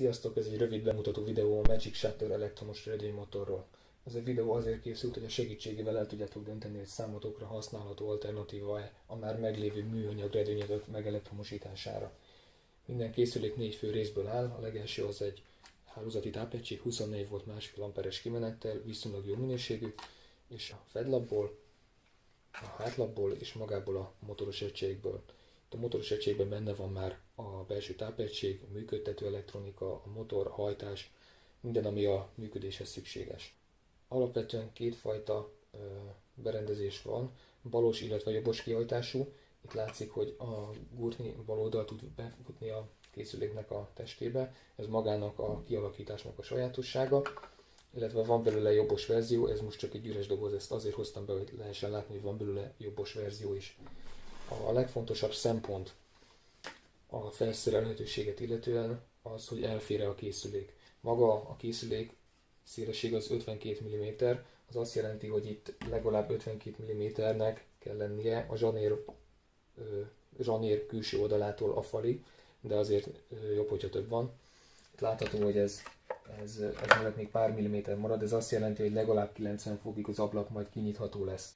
Sziasztok, ez egy rövid bemutató videó a Magic Shutter elektromos redőnymotorról. Ez a videó azért készült, hogy a segítségével el tudjátok dönteni, hogy számotokra használható alternatíva-e a már meglévő műanyag redőnyök megelektromosítására. Minden készülék 4 fő részből áll, a legelső az egy hálózati tápegység 24 volt 1,5 amperes kimenettel, viszonylag jó minőségű, és a fedlapból, a hátlapból és magából a motoros egységből. A motoros egységben benne van már a belső tápegység, a működtető elektronika, a motor, a hajtás, minden, ami a működéshez szükséges. Alapvetően kétfajta berendezés van, balos, illetve jobbos kihajtású. Itt látszik, hogy a gurtnyi bal oldal tud befutni a készüléknek a testébe, ez magának a kialakításnak a sajátossága, illetve van belőle jobbos verzió, ez most csak egy üres doboz, ezt azért hoztam be, hogy lehessen látni, hogy van belőle jobbos verzió is. A legfontosabb szempont a felszerelhetőséget illetően az, hogy elfér a készülék. Maga a készülék szélessége az 52 mm, az azt jelenti, hogy itt legalább 52 mm-nek kell lennie a zsanér külső oldalától a falig, de azért jobb, hogyha több van. Itt látható, hogy ez mellett még pár milliméter marad, ez azt jelenti, hogy legalább 90 fokig az ablak majd kinyitható lesz.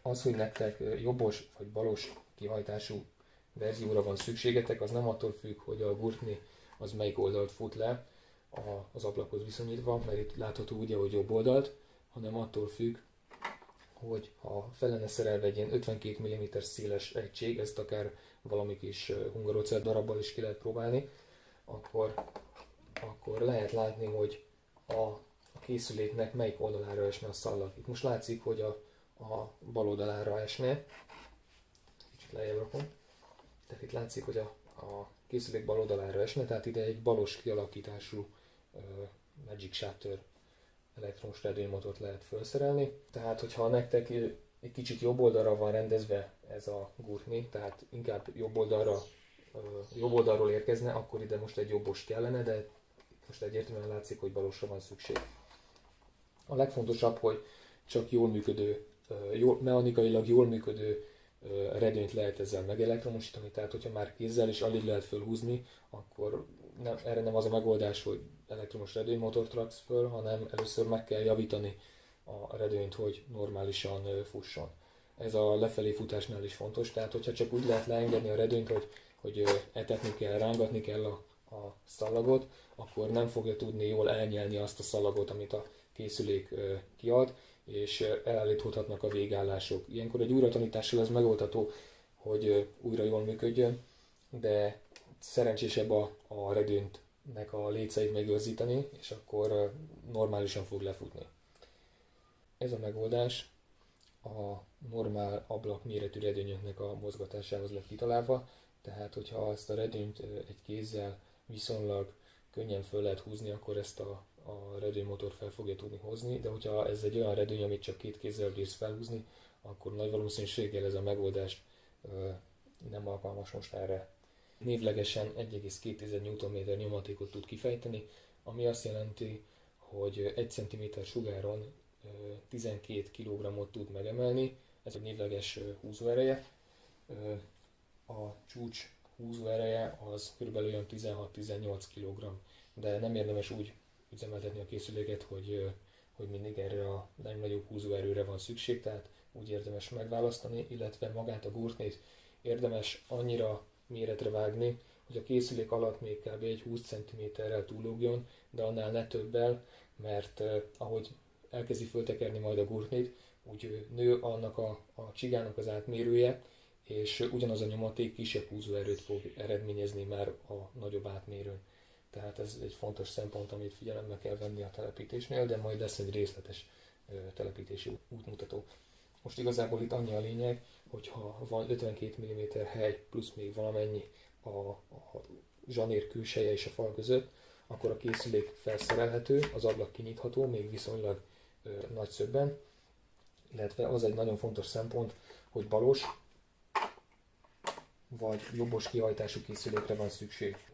Az, hogy nektek jobbos vagy balos kihajtású verzióra van szükségetek, az nem attól függ, hogy a gurtni az melyik oldalt fut le az ablakhoz viszonyítva, mert itt látható ugye, hogy jobb oldalt, hanem attól függ, hogy ha fel lenne szerelve egy ilyen 52 mm széles egység, ezt akár valami kis hungarocell darabbal is ki lehet próbálni, akkor lehet látni, hogy a készüléknek melyik oldalára esne a szallag. Itt most látszik, hogy a bal oldalára esne. Kicsit lejjebb rakom. Tehát itt látszik, hogy a készülék bal oldalára esne, tehát ide egy balos kialakítású Magic Shutter elektromos redőnymotort lehet felszerelni. Tehát, hogyha nektek egy kicsit jobb oldalra van rendezve ez a gurtni, tehát inkább jobb oldalról érkezne, akkor ide most egy jobbos kellene, de most egyértelműen látszik, hogy balosra van szükség. A legfontosabb, hogy csak jól működő, mechanikailag jól működő redőnyt lehet ezzel megelektromosítani, tehát hogyha már kézzel is alig lehet fölhúzni, akkor erre nem az a megoldás, hogy elektromos redőnymotort raksz föl, hanem először meg kell javítani a redőnyt, hogy normálisan fusson. Ez a lefelé futásnál is fontos, tehát hogyha csak úgy lehet leengedni a redőnyt, hogy etetni kell, rángatni kell a szallagot, akkor nem fogja tudni jól elnyelni azt a szallagot, amit a készülék kiad, és elállíthatnak a végállások. Ilyenkor egy újratanítással ez megoldható, hogy újra jól működjön, de szerencsésebb a redőnynek a léceit megőrzíteni, és akkor normálisan fog lefutni. Ez a megoldás a normál ablak méretű redőnyöknek a mozgatásához lett kitalálva, tehát hogyha ezt a redőnyt egy kézzel viszonylag könnyen föl lehet húzni, akkor ezt a redőnymotor fel fogja tudni hozni, de hogyha ez egy olyan redőny, amit csak két kézzel bírsz felhúzni, akkor nagy valószínűséggel ez a megoldás nem alkalmas most erre. Névlegesen 1,2 Nm nyomatékot tud kifejteni, ami azt jelenti, hogy 1 cm sugáron 12 kg-ot tud megemelni, ez a névleges húzóereje. A csúcs húzóereje az kb. Olyan 16-18 kg, de nem érdemes úgy üzemeltetni a készüléket, hogy mindig erre a legnagyobb húzóerőre van szükség, tehát úgy érdemes megválasztani, illetve magát a gurtnit érdemes annyira méretre vágni, hogy a készülék alatt még kb. Egy 20 cm-rel túllógjon, de annál ne többel, mert ahogy elkezdi föltekerni majd a gurtnit, úgy nő annak a csigának az átmérője, és ugyanaz a nyomaték kisebb húzóerőt fog eredményezni már a nagyobb átmérőn. Tehát ez egy fontos szempont, amit figyelembe kell venni a telepítésnél, de majd lesz egy részletes telepítési útmutató. Most igazából itt annyi a lényeg, hogy ha van 52 mm hely plusz még valamennyi a zsanér külseje és a fal között, akkor a készülék felszerelhető, az ablak kinyitható, még viszonylag nagy szögben, illetve az egy nagyon fontos szempont, hogy balos vagy jobbos kihajtású készülékre van szükség.